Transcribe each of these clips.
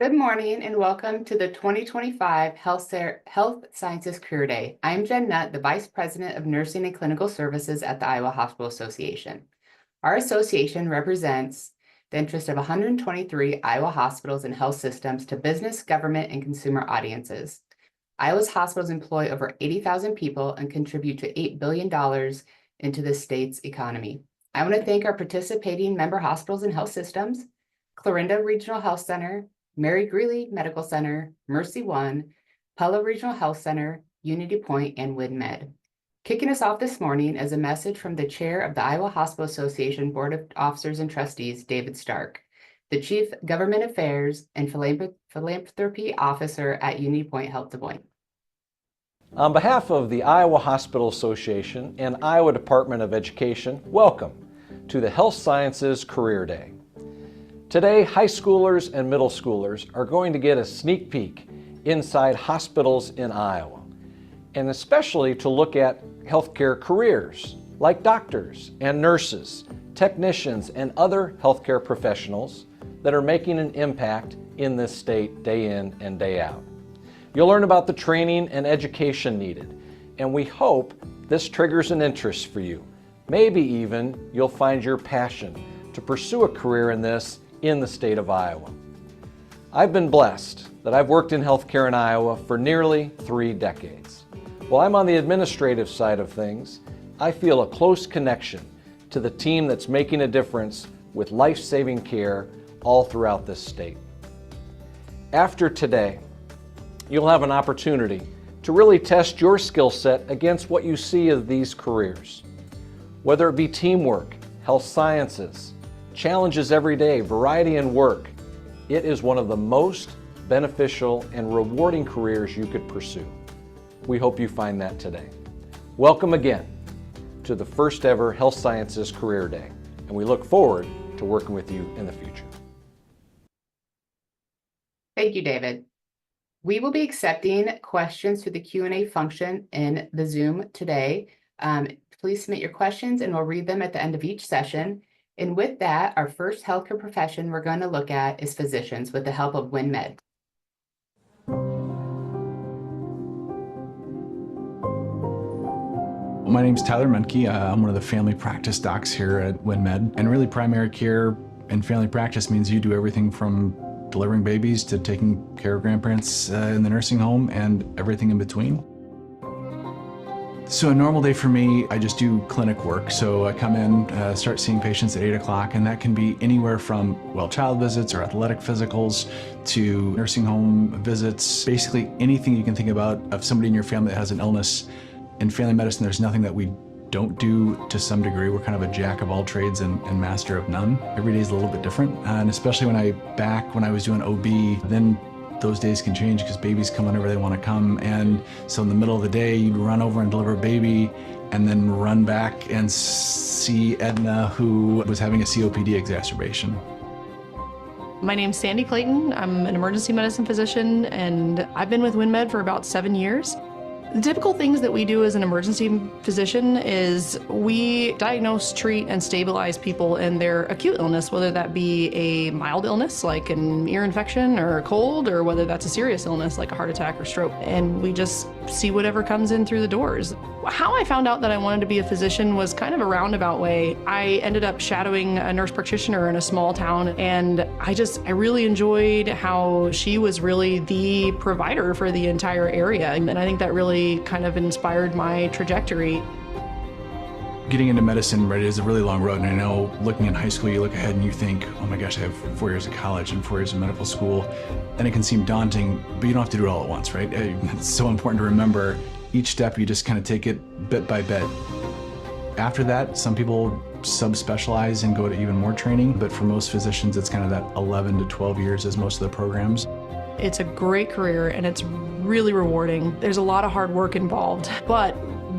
Good morning and welcome to the 2025 Health Sciences Career Day. I'm Jen Nutt, the Vice President of Nursing and Clinical Services at the Iowa Hospital Association. Our association represents the interest of 123 Iowa hospitals and health systems to business, government, and consumer audiences. Iowa's hospitals employ over 80,000 people and contribute to $8 billion into the state's economy. I want to thank our participating member hospitals and health systems, Clarinda Regional Health Center, Mary Greeley Medical Center, Mercy One, Pella Regional Health Center, Unity Point, and WinnMed. Kicking us off this morning is a message from the chair of the Iowa Hospital Association Board of Officers and Trustees, David Stark, the Chief Government Affairs and Philanthropy Officer at Unity Point Health Des Moines. On behalf of the Iowa Hospital Association and Iowa Department of Education, welcome to the Health Sciences Career Day. Today, high schoolers and middle schoolers are going to get a sneak peek inside hospitals in Iowa, and especially to look at healthcare careers like doctors and nurses, technicians, and other healthcare professionals that are making an impact in this state day in and day out. You'll learn about the training and education needed, and we hope this triggers an interest for you. Maybe even you'll find your passion to pursue a career in this in the state of Iowa. I've been blessed that I've worked in healthcare in Iowa for nearly 3 decades. While I'm on the administrative side of things, I feel a close connection to the team that's making a difference with life-saving care all throughout this state. After today, you'll have an opportunity to really test your skill set against what you see of these careers. Whether it be teamwork, health sciences, challenges every day, variety in work, it is one of the most beneficial and rewarding careers you could pursue. We hope you find that today. Welcome again to the first ever Health Sciences Career Day, and we look forward to working with you in the future. Thank you, David. We will be accepting questions through the Q&A function in the Zoom today. Please submit your questions and we'll read them at the end of each session. And with that, our first healthcare profession we're going to look at is physicians with the help of WinnMed. My name's Tyler Menke. I'm one of the family practice docs here at WinnMed. And really primary care and family practice means you do everything from delivering babies to taking care of grandparents in the nursing home and everything in between. So a normal day for me, I just do clinic work. So I come in, start seeing patients at 8 o'clock, and that can be anywhere from child visits or athletic physicals to nursing home visits, basically anything you can think about of somebody in your family that has an illness. In family medicine, there's nothing that we don't do to some degree. We're kind of a jack of all trades and master of none. Every day is a little bit different, and especially when I was doing OB, then those days can change because babies come whenever they want to come. And so in the middle of the day, you'd run over and deliver a baby and then run back and see Edna, who was having a COPD exacerbation. My name's Sandy Clayton. I'm an emergency medicine physician, and I've been with WinnMed for about 7 years. The typical things that we do as an emergency physician is we diagnose, treat, and stabilize people in their acute illness, whether that be a mild illness like an ear infection or a cold, or whether that's a serious illness like a heart attack or stroke. And we just see whatever comes in through the doors. How I found out that I wanted to be a physician was kind of a roundabout way. I ended up shadowing a nurse practitioner in a small town, and I really enjoyed how she was really the provider for the entire area. And I think that really kind of inspired my trajectory. Getting into medicine, right, is a really long road, and I know looking in high school, you look ahead and you think, oh my gosh, I have 4 years of college and 4 years of medical school, and it can seem daunting, but you don't have to do it all at once, right? It's so important to remember each step, you just kind of take it bit by bit. After that, some people subspecialize and go to even more training, but for most physicians, it's kind of that 11 to 12 years as most of the programs. It's a great career and it's really rewarding. There's a lot of hard work involved, but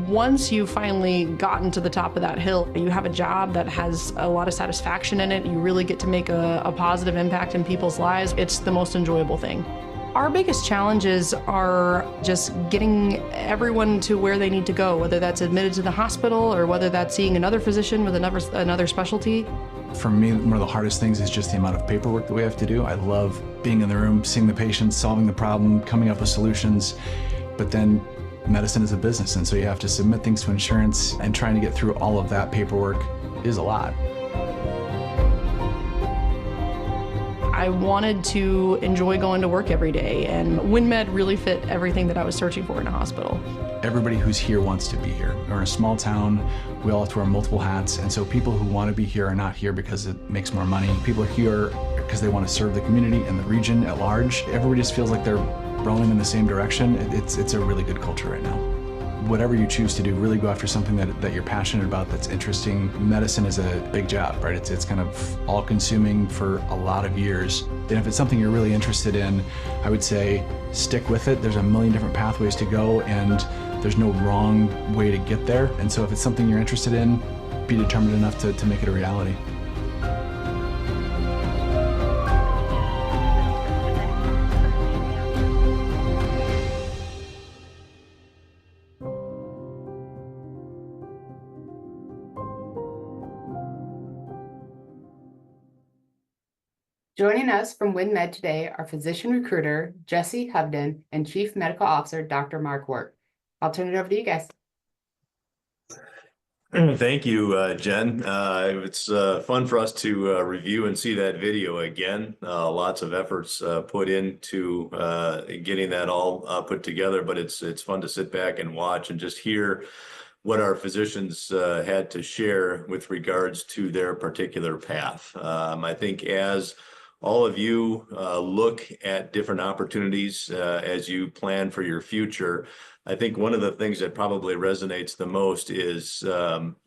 once you've finally gotten to the top of that hill, you have a job that has a lot of satisfaction in it. You really get to make a positive impact in people's lives. It's the most enjoyable thing. Our biggest challenges are just getting everyone to where they need to go, whether that's admitted to the hospital or whether that's seeing another physician with another specialty. For me, one of the hardest things is just the amount of paperwork that we have to do. I love being in the room, seeing the patients, solving the problem, coming up with solutions, but then medicine is a business, and so you have to submit things to insurance, and trying to get through all of that paperwork is a lot. I wanted to enjoy going to work every day, and WinnMed really fit everything that I was searching for in a hospital. Everybody who's here wants to be here. We're in a small town, we all have to wear multiple hats, and so people who want to be here are not here because it makes more money. People are here because they want to serve the community and the region at large. Everybody just feels like they're rowing in the same direction. It's a really good culture right now. Whatever you choose to do, really go after something that you're passionate about, that's interesting. Medicine is a big job, right? It's kind of all-consuming for a lot of years. And if it's something you're really interested in, I would say stick with it. There's a million different pathways to go, and there's no wrong way to get there. And so if it's something you're interested in, be determined enough to make it a reality. Joining us from WinnMed today are physician recruiter Jesse Hubden and Chief Medical Officer Dr. Mark Work. I'll turn it over to you guys. Thank you, Jen. It's fun for us to review and see that video again. Lots of efforts put into getting that all put together, but it's fun to sit back and watch and just hear what our physicians had to share with regards to their particular path. I think as all of you look at different opportunities as you plan for your future, I think one of the things that probably resonates the most is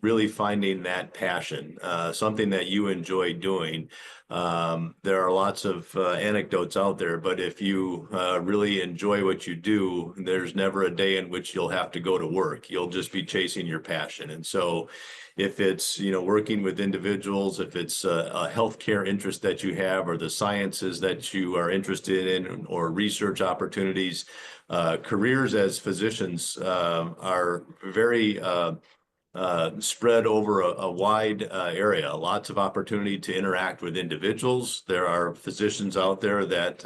really finding that passion, something that you enjoy doing. There are lots of anecdotes out there, but if you really enjoy what you do, there's never a day in which you'll have to go to work. You'll just be chasing your passion. And so if it's, working with individuals, if it's a healthcare interest that you have, or the sciences that you are interested in, or research opportunities, careers as physicians are very spread over a wide area, lots of opportunity to interact with individuals. There are physicians out there that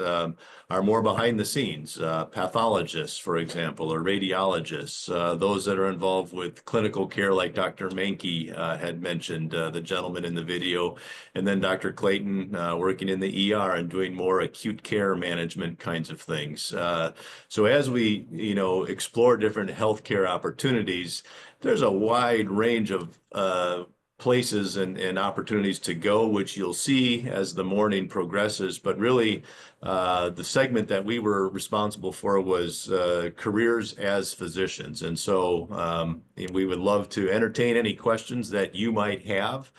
are more behind the scenes, pathologists, for example, or radiologists, those that are involved with clinical care, like Dr. Mankey had mentioned, the gentleman in the video, and then Dr. Clayton working in the ER and doing more acute care management kinds of things. So as we, explore different healthcare opportunities, there's a wide range of places and opportunities to go, which you'll see as the morning progresses. But really, the segment that we were responsible for was careers as physicians. And so we would love to entertain any questions that you might have,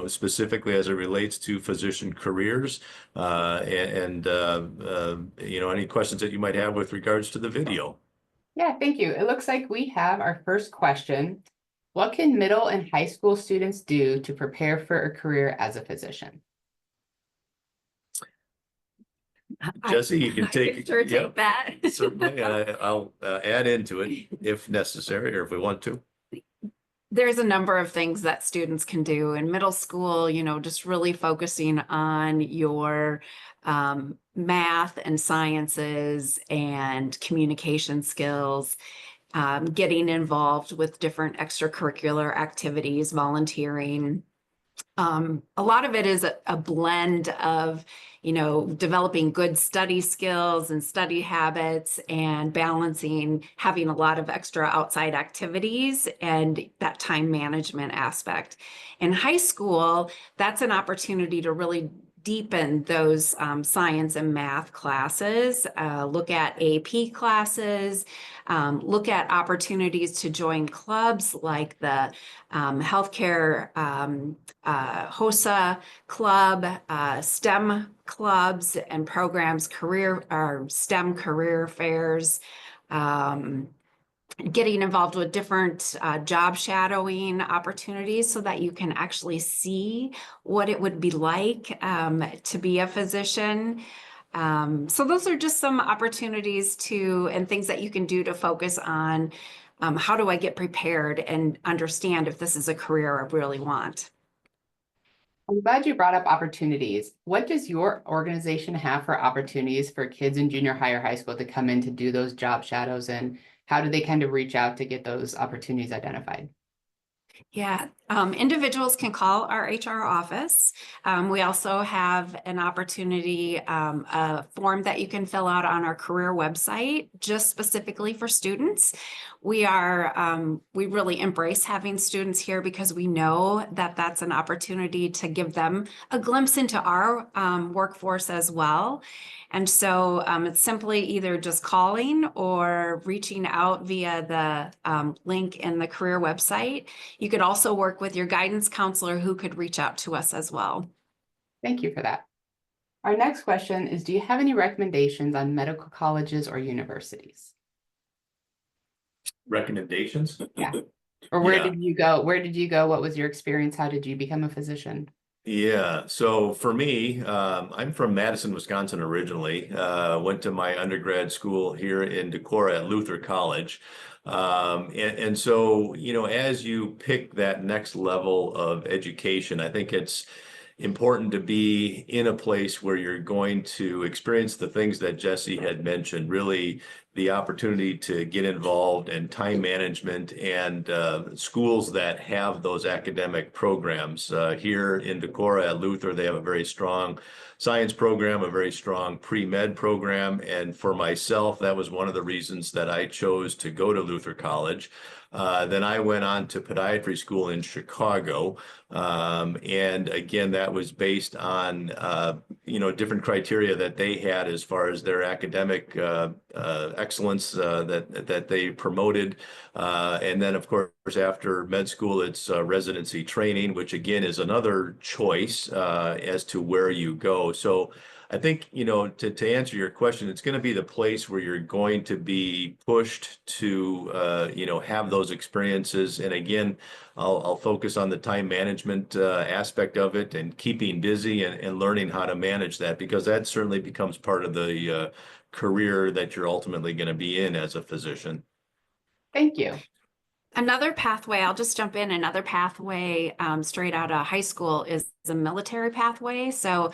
specifically as it relates to physician careers, and any questions that you might have with regards to the video. Yeah, thank you. It looks like we have our first question. What can middle and high school students do to prepare for a career as a physician? Jesse, you can take, I can sure take that. Certainly, I'll add into it if necessary, or if we want to. There's a number of things that students can do in middle school, just really focusing on your math and sciences and communication skills, getting involved with different extracurricular activities, volunteering. A lot of it is a blend of, developing good study skills and study habits, and balancing having a lot of extra outside activities and that time management aspect. In high school, that's an opportunity to really deepen those science and math classes, look at AP classes, look at opportunities to join clubs like the healthcare HOSA club, STEM clubs and programs, STEM career fairs, getting involved with different job shadowing opportunities so that you can actually see what it would be like to be a physician. So those are just some opportunities and things that you can do to focus on how do I get prepared and understand if this is a career I really want. I'm glad you brought up opportunities. What does your organization have for opportunities for kids in junior high or high school to come in to do those job shadows, and how do they kind of reach out to get those opportunities identified? Yeah, individuals can call our HR office. We also have an opportunity, a form that you can fill out on our career website, just specifically for students. We really embrace having students here because we know that that's an opportunity to give them a glimpse into our workforce as well. And so it's simply either just calling or reaching out via the link in the career website. You could also work with your guidance counselor who could reach out to us as well. Thank you for that. Our next question is, do you have any recommendations on medical colleges or universities? Recommendations? Yeah. Or where Yeah. did you go? Where did you go? What was your experience? How did you become a physician? Yeah, so for me, I'm from Madison, Wisconsin originally. Went to my undergrad school here in Decorah at Luther College. And so, as you pick that next level of education, I think it's important to be in a place where you're going to experience the things that Jesse had mentioned, really the opportunity to get involved in time management and schools that have those academic programs. Here in Decorah at Luther, they have a very strong science program, a very strong pre-med program. And for myself, that was one of the reasons that I chose to go to Luther College. Then I went on to podiatry school in Chicago. And again, that was based on, different criteria that they had as far as their academic excellence that they promoted. And then, of course, after med school, it's residency training, which again is another choice as to where you go. So I think, to answer your question, it's going to be the place where you're going to be pushed to, have those experiences. And again, I'll focus on the time management aspect of it and keeping busy and learning how to manage that, because that certainly becomes part of the career that you're ultimately going to be in as a physician. Thank you. Another pathway, I'll just jump in, another pathway straight out of high school is the military pathway. So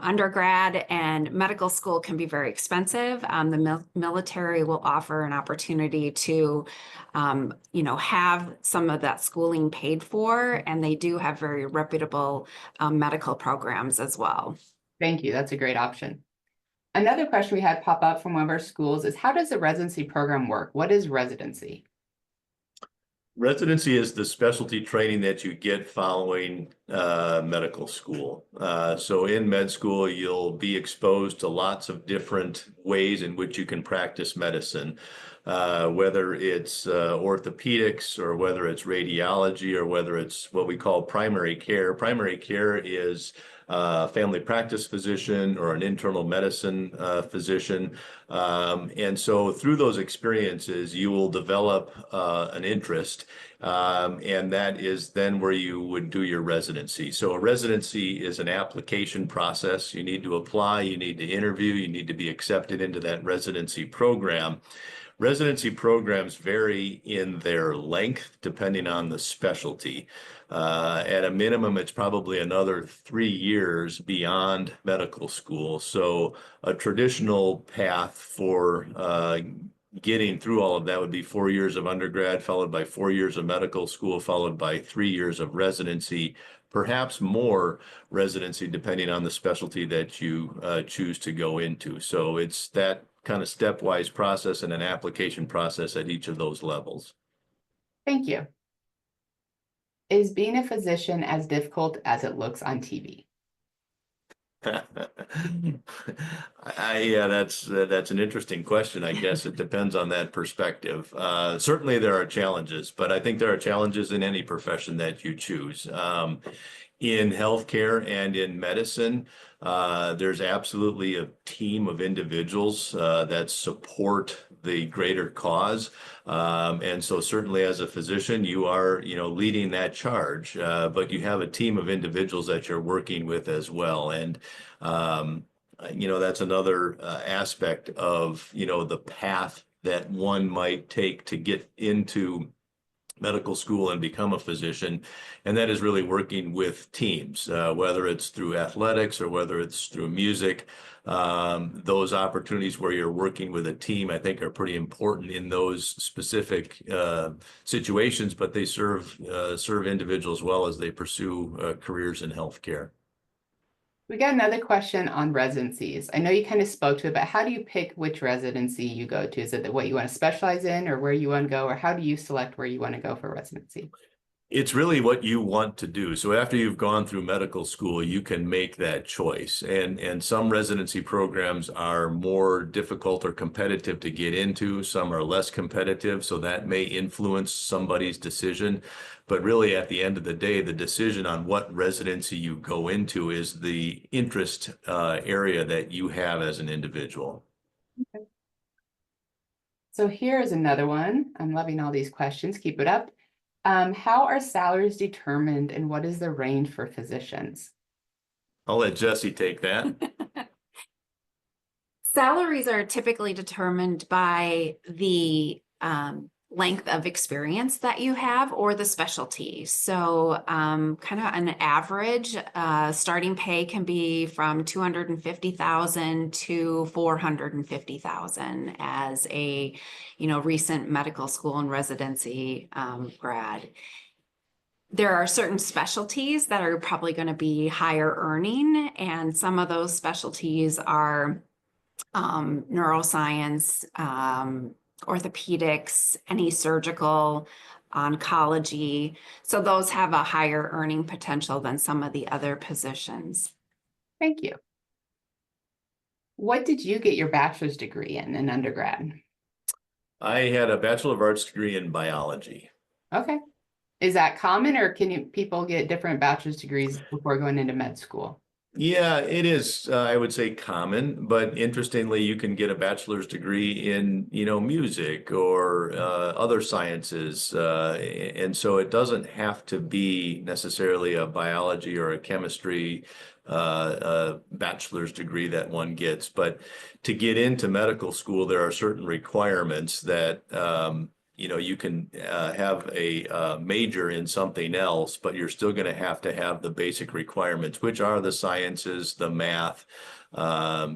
undergrad and medical school can be very expensive. The military will offer an opportunity to, have some of that schooling paid for, and they do have very reputable medical programs as well. Thank you. That's a great option. Another question we had pop up from one of our schools is, how does the residency program work? What is residency? Residency is the specialty training that you get following medical school. So in med school, you'll be exposed to lots of different ways in which you can practice medicine, whether it's orthopedics or whether it's radiology or whether it's what we call primary care. Primary care is family practice physician or an internal medicine physician. And so through those experiences, you will develop an interest, and that is then where you would do your residency. So a residency is an application process. You need to apply, you need to interview, you need to be accepted into that residency program. Residency programs vary in their length depending on the specialty. At a minimum, it's probably another 3 years beyond medical school. So a traditional path for getting through all of that would be 4 years of undergrad, followed by 4 years of medical school, followed by 3 years of residency, perhaps more residency depending on the specialty that you choose to go into. So it's that kind of stepwise process and an application process at each of those levels. Thank you. Is being a physician as difficult as it looks on TV? Yeah, that's an interesting question. I guess it depends on that perspective. Certainly there are challenges, but I think there are challenges in any profession that you choose. In healthcare and in medicine, there's absolutely a team of individuals that support the greater cause. And so certainly as a physician, you are, leading that charge, but you have a team of individuals that you're working with as well. And, that's another aspect of, the path that one might take to get into medical school and become a physician, and that is really working with teams, whether it's through athletics or whether it's through music. Those opportunities where you're working with a team, I think, are pretty important in those specific situations, but they serve individuals well as they pursue careers in healthcare. We got another question on residencies. I know you kind of spoke to it, but how do you pick which residency you go to? Is it what you want to specialize in or where you want to go, or how do you select where you want to go for residency? It's really what you want to do. So after you've gone through medical school, you can make that choice. And some residency programs are more difficult or competitive to get into. Some are less competitive, so that may influence somebody's decision. But really, at the end of the day, the decision on what residency you go into is the interest area that you have as an individual. Okay. So here's another one. I'm loving all these questions. Keep it up. How are salaries determined and what is the range for physicians? I'll let Jesse take that. Salaries are typically determined by the length of experience that you have or the specialty. So kind of an average starting pay can be from $250,000 to $450,000 as a recent medical school and residency grad. There are certain specialties that are probably going to be higher earning, and some of those specialties are neuroscience, orthopedics, any surgical, oncology. So those have a higher earning potential than some of the other positions. Thank you. What did you get your bachelor's degree in undergrad? I had a Bachelor of Arts degree in biology. Okay. Is that common, or can people get different bachelor's degrees before going into med school? Yeah, it is, I would say, common, but interestingly, you can get a bachelor's degree in, music or other sciences. And so it doesn't have to be necessarily a biology or a chemistry bachelor's degree that one gets. But to get into medical school, there are certain requirements that you can have a major in something else, but you're still going to have the basic requirements, which are the sciences, the math,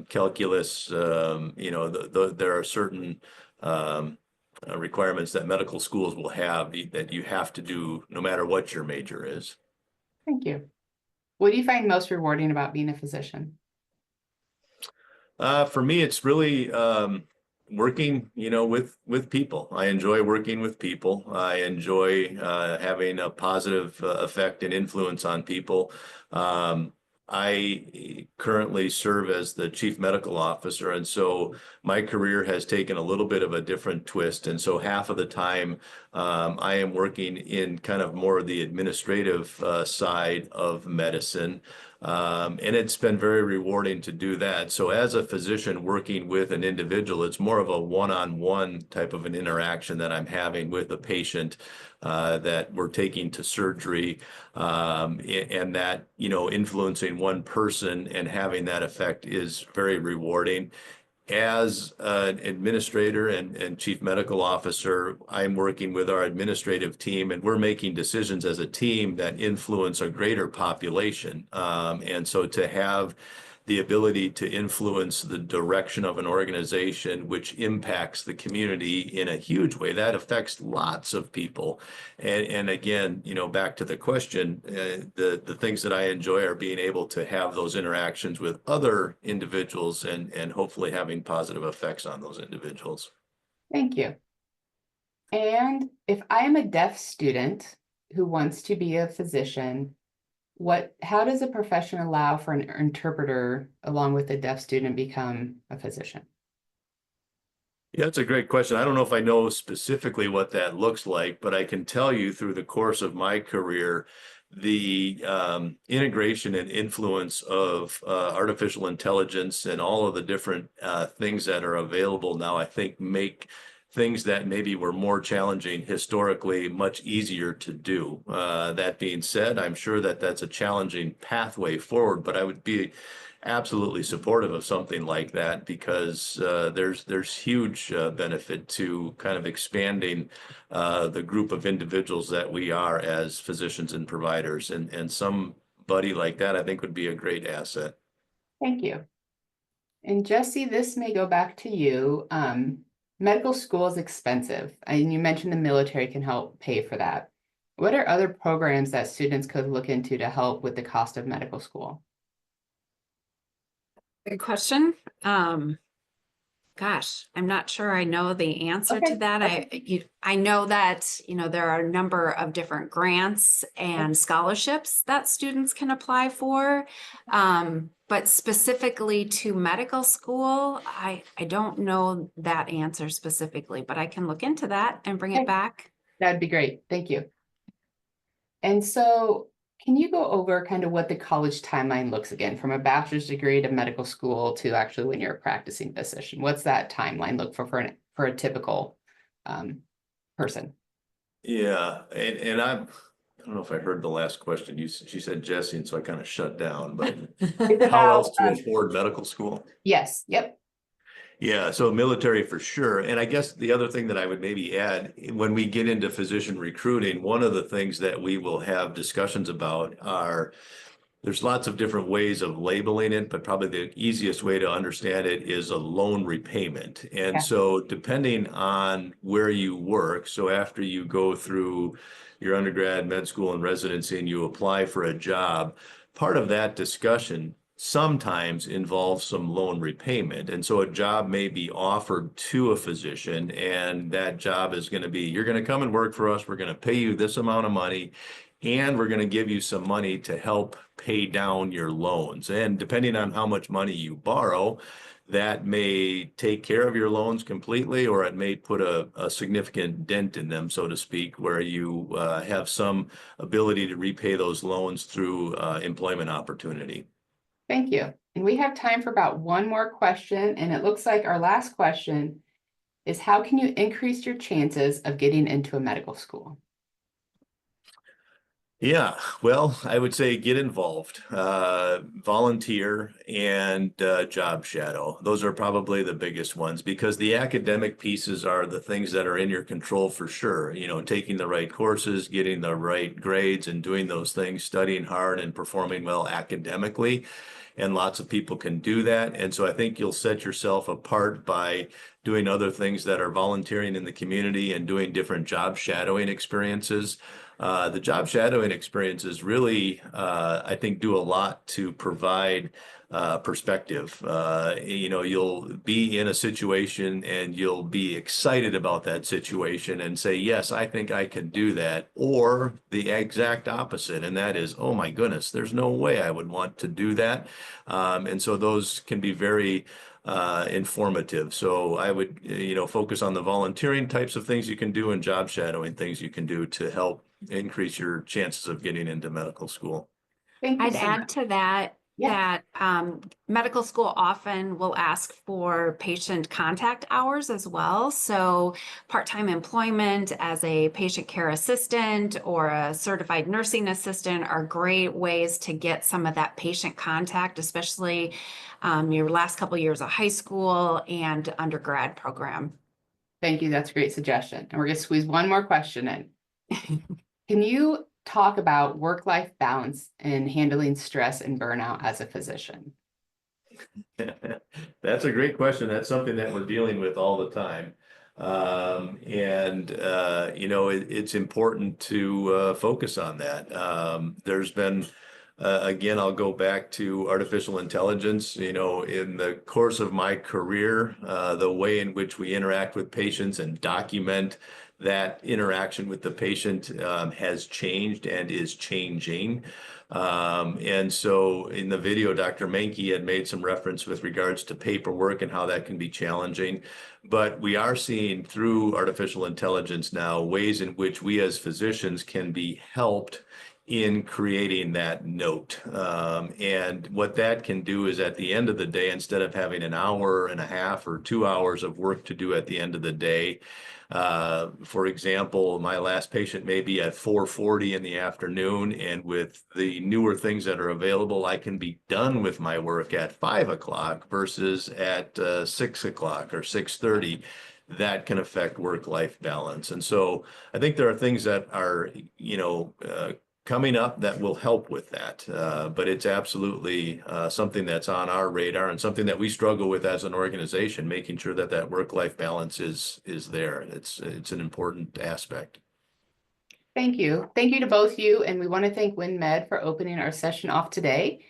calculus. There are certain requirements that medical schools will have that you have to do no matter what your major is. Thank you. What do you find most rewarding about being a physician? For me, it's really working, with people. I enjoy working with people. I enjoy having a positive effect and influence on people. I currently serve as the chief medical officer, and so my career has taken a little bit of a different twist. And so half of the time I am working in kind of more of the administrative side of medicine. And it's been very rewarding to do that. So as a physician working with an individual, it's more of a one-on-one type of an interaction that I'm having with a patient that we're taking to surgery, and that, influencing one person and having that effect is very rewarding. As an administrator and chief medical officer, I'm working with our administrative team, and we're making decisions as a team that influence a greater population. And so to have the ability to influence the direction of an organization, which impacts the community in a huge way, that affects lots of people. And again, back to the question, the things that I enjoy are being able to have those interactions with other individuals and hopefully having positive effects on those individuals. Thank you. And if I am a deaf student who wants to be a physician, how does a profession allow for an interpreter along with a deaf student become a physician? Yeah, that's a great question. I don't know if I know specifically what that looks like, but I can tell you through the course of my career, the integration and influence of artificial intelligence and all of the different things that are available now, I think make things that maybe were more challenging historically much easier to do. That being said, I'm sure that that's a challenging pathway forward, but I would be absolutely supportive of something like that because there's huge benefit to kind of expanding the group of individuals that we are as physicians and providers, and somebody like that I think would be a great asset. Thank you. And Jesse, this may go back to you. Medical school is expensive, and you mentioned the military can help pay for that. What are other programs that students could look into to help with the cost of medical school? Good question. Gosh, I'm not sure I know the answer to that. I know that, there are a number of different grants and scholarships that students can apply for. But specifically to medical school, I don't know that answer specifically, but I can look into that and bring it back. That'd be great. Thank you. And so can you go over kind of what the college timeline looks again, from a bachelor's degree to medical school to actually when you're a practicing physician? What's that timeline look for a typical person? Yeah, and I don't know if I heard the last question. She said Jesse, and so I kind of shut down. But how else to afford medical school? Yes. Yep. Yeah, so military for sure. And I guess the other thing that I would maybe add, when we get into physician recruiting, one of the things that we will have discussions about are there's lots of different ways of labeling it, but probably the easiest way to understand it is a loan repayment. And Yeah. so depending on where you work, so after you go through your undergrad, med school, and residency, and you apply for a job, part of that discussion sometimes involves some loan repayment. And so a job may be offered to a physician, and that job is going to be, you're going to come and work for us. We're going to pay you this amount of money, and we're going to give you some money to help pay down your loans. And depending on how much money you borrow, that may take care of your loans completely, or it may put a significant dent in them, so to speak, where you have some ability to repay those loans through employment opportunity. Thank you. And we have time for about one more question. And it looks like our last question is, how can you increase your chances of getting into a medical school? Yeah, well, I would say get involved, volunteer, and job shadow. Those are probably the biggest ones, because the academic pieces are the things that are in your control for sure. Taking the right courses, getting the right grades, and doing those things, studying hard and performing well academically. And lots of people can do that. And so I think you'll set yourself apart by doing other things that are volunteering in the community and doing different job shadowing experiences. The job shadowing experiences really, I think, do a lot to provide perspective. You'll be in a situation and you'll be excited about that situation and say, yes, I think I can do that. Or the exact opposite. And that is, oh my goodness, there's no way I would want to do that. And so those can be very informative. So I would, focus on the volunteering types of things you can do and job shadowing things you can do to help increase your chances of getting into medical school. Thank you I'd so add much. to that Yeah. that medical school often will ask for patient contact hours as well. So part-time employment as a patient care assistant or a certified nursing assistant are great ways to get some of that patient contact, especially your last couple of years of high school and undergrad program. Thank you. That's a great suggestion. And we're going to squeeze one more question in. Can you talk about work-life balance and handling stress and burnout as a physician? That's a great question. That's something that we're dealing with all the time. It's important to focus on that. There's been, again, I'll go back to artificial intelligence. In the course of my career, the way in which we interact with patients and document that interaction with the patient has changed and is changing. And so in the video, Dr. Menke had made some reference with regards to paperwork and how that can be challenging. But we are seeing through artificial intelligence now ways in which we as physicians can be helped in creating that note. And what that can do is at the end of the day, instead of having an hour and a half or 2 hours of work to do at the end of the day, for example, my last patient may be at 4:40 in the afternoon, and with the newer things that are available, I can be done with my work at 5 o'clock versus at 6 o'clock or 6:30. That can affect work-life balance. And so I think there are things that are, coming up that will help with that. But it's absolutely something that's on our radar and something that we struggle with as an organization, making sure that that work-life balance is there. It's an important aspect. Thank you. Thank you to both you. And we want to thank WinnMed for opening our session off today.